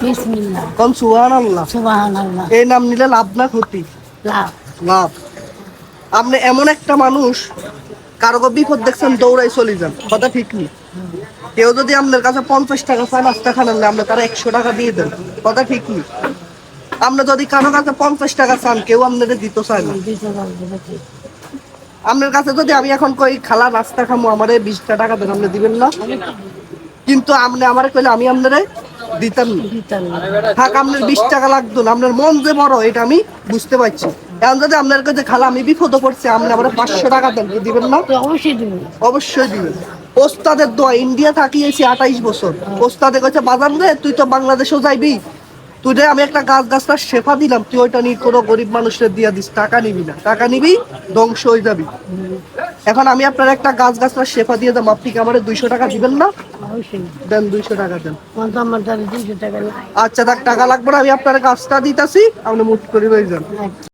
বিসমিল্লাহ। কোন সুবহানাল্লাহ। সুবহানাল্লাহ। এই নাম নিলে লাভ না ক্ষতি? লাভ। লাভ। আপনি এমন একটা মানুষ, কারো বিপদ দেখছেন দৌড়াই চলে যান, কথা ঠিক নেই। কেউ যদি আপনার কাছে 50 টাকা চায় নাস্তা খানার, আপনি তারা 100 টাকা দিয়ে দেন, কথা ঠিক নেই। আপনি যদি কারো কাছে 50 টাকা চান, কেউ আপনাদের দিতে চায় না। দিতে পারবে নাকি? আপনার কাছে যদি আমি এখন কই খালা নাস্তা খামো, আমারে 20 টাকা দেন, আপনি দিবেন না? কিন্তু আপনি আমারে কইলে আমি আপনারে দিতাম না। দিতাম না। থাক, আপনার 20 টাকা লাগতো না, আপনার মন যে বড় এটা আমি বুঝতে পারছি। এখন যদি আপনার কাছে খালা আমি বিপদে পড়ছি, আপনি আমার 500 টাকা দেন, কি দিবেন না? তো অবশ্যই দিবেন। অবশ্যই দিবেন। ওস্তাদের দোয়া, ইন্ডিয়া থাকিয়েছি 28 বছর। ওস্তাদে কইছে বাজান রে, তুই তো বাংলাদেশেও যাইবি, তুই রে আমি একটা গাছটা শেফা দিলাম, তুই ওইটা নিয়ে কোনো গরিব মানুষের দিয়া দিস, টাকা নিবি না, টাকা নিবি ধ্বংস হয়ে যাবি। এখন আমি আপনার একটা গাছটা শেফা দিয়ে দাম, আপনি কি আমার 200 টাকা দিবেন না? অবশ্যই দেন, 200 টাকা দেন। কিন্তু আমার দ্বারা 200 টাকা নাই। আচ্ছা, টাকা লাগবে না, আমি আপনার গাছটা দিতেছি, আপনি মুট করে হয়ে যান।